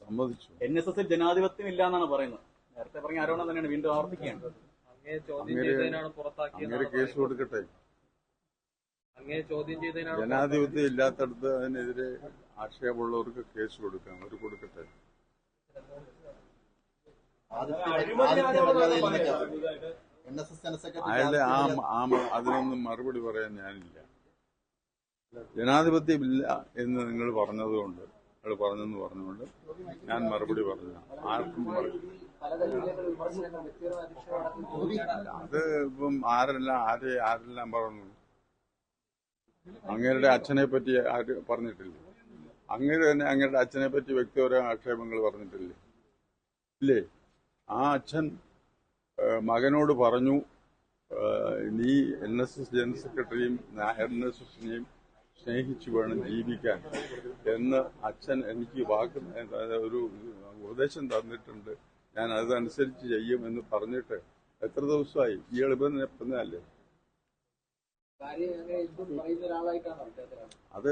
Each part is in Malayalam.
സമ്മതിച്ചു. NSS ജനാധിപത്യം ഇല്ല എന്നാണ് പറയുന്നത്. നേരത്തെ പറഞ്ഞ ആരോപണം തന്നെയാണ് വീണ്ടും ആവർത്തിക്കുകയാണ്. അങ്ങനെ കേസ് കൊടുക്കട്ടെ. ജനാധിപത്യം ഇല്ലാത്തടത്ത് അതിനെതിരെ ആക്ഷേപമുള്ളവർക്ക് കേസ് കൊടുക്കാം. അവർ കൊടുക്കട്ടെ. അയാളുടെ അതിനൊന്നും മറുപടി പറയാൻ ഞാനില്ല. ജനാധിപത്യം ഇല്ല എന്ന് നിങ്ങൾ പറഞ്ഞതുകൊണ്ട് ഞാൻ മറുപടി പറഞ്ഞു. ആർക്കും അത് ഇപ്പം ആരെല്ലാം പറഞ്ഞു. അങ്ങേരുടെ അച്ഛനെ പറ്റി ആര് പറഞ്ഞിട്ടില്ലേ? അങ്ങേര് തന്നെ അങ്ങേരുടെ അച്ഛനെ പറ്റി വ്യക്തിപരമായ ആക്ഷേപങ്ങൾ പറഞ്ഞിട്ടില്ലേ? ഇല്ലേ? ആ അച്ഛൻ മകനോട് പറഞ്ഞു, നീ NSS ജനറൽ സെക്രട്ടറിയും NSSനെയും സ്നേഹിച്ചു വേണം ജീവിക്കാൻ എന്ന് അച്ഛൻ എനിക്ക് ഒരു ഉപദേശം തന്നിട്ടുണ്ട്. ഞാൻ അതനുസരിച്ച് ചെയ്യും എന്ന് പറഞ്ഞിട്ട് എത്ര ദിവസമായി? ഈ എളുപ്പന്നല്ലേ? അത്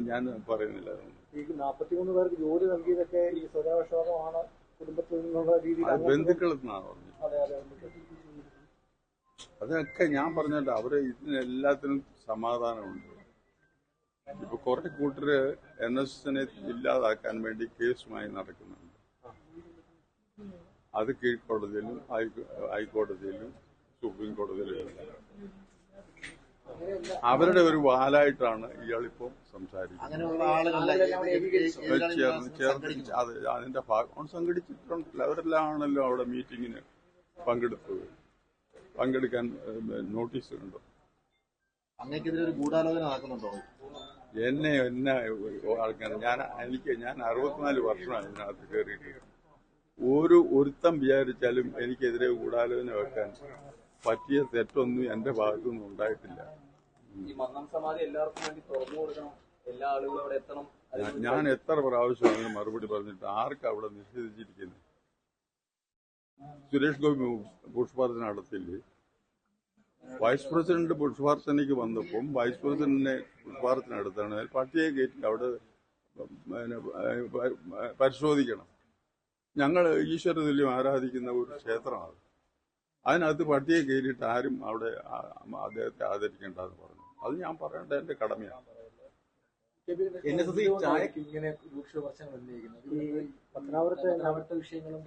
ഞാൻ പറയുന്നില്ല. ഈ 43 പേർക്ക് ജോലി നൽകിയതൊക്കെ ഈ സ്വജാവക്ഷേപമാണ്, കുടുംബത്തിൽ നിന്നുള്ള രീതിയിൽ ബന്ധുക്കളിൽ നിന്നാണ് പറഞ്ഞത്. അതൊക്കെ ഞാൻ പറഞ്ഞിട്ട് അവര് ഇതിനെല്ലാത്തിനും സമാധാനമുണ്ട്. ഇപ്പൊ കുറെ കൂട്ടര് NSSനെ ഇല്ലാതാക്കാൻ വേണ്ടി കേസുമായി നടക്കുന്നുണ്ട്. അത് കീഴ്ക്കോടതിയിലും ഹൈക്കോടതിയിലും സുപ്രീം കോടതിയിലും അവരുടെ ഒരു വാലായിട്ടാണ് ഇയാളിപ്പോ സംസാരിക്കുന്നത്. അതിന്റെ ഭാഗം സംഘടിച്ചിട്ടുണ്ടല്ലോ. അവരെല്ലാം ആണല്ലോ അവിടെ മീറ്റിങ്ങിന് പങ്കെടുക്കാൻ നോട്ടീസ് ഉണ്ടോ? അങ്ങനെക്കെതിരെ ഒരു ഗൂഢാലോചന നടക്കുന്നുണ്ടോ? എന്നെ ആൾക്കാർ ഞാൻ 64 വർഷമാണ് ഇതിനകത്ത് കയറിയിട്ട്. ഒരുത്തം വിചാരിച്ചാലും എനിക്കെതിരെ ഗൂഢാലോചന വെക്കാൻ പറ്റിയ തെറ്റൊന്നും എന്റെ ഭാഗത്തുനിന്നും ഉണ്ടായിട്ടില്ല. ഞാൻ എത്ര പ്രാവശ്യം അങ്ങനെ മറുപടി പറഞ്ഞിട്ട് ആർക്കും അവിടെ നിഷേധിച്ചിരിക്കുന്നത്? സുരേഷ് ഗോപി പുഷ്പാർച്ചന നടത്തില്ലേ? വൈസ് പ്രസിഡന്റ് പുഷ്പാർച്ചനയ്ക്ക് വന്നപ്പം വൈസ് പ്രസിഡന്റിനെ പുഷ്പാർച്ചന നടത്താണ്. പട്ടിയെ കയറ്റി അവിടെ പരിശോധിക്കണം. ഞങ്ങൾ ഈശ്വര തുല്യം ആരാധിക്കുന്ന ഒരു ക്ഷേത്രമാണ്. അതിനകത്ത് പട്ടിയെ കയറിയിട്ട് ആരും അവിടെ അദ്ദേഹത്തെ ആദരിക്കേണ്ടെന്ന് പറഞ്ഞു. അത് ഞാൻ പറയേണ്ട എന്റെ കടമയാണ്. NSS ചായക്ക് ഇങ്ങനെ രൂക്ഷ വിമർശനം ഉന്നയിക്കുന്നത് ഈ പത്തനാപുരത്തെ വിഷയങ്ങളും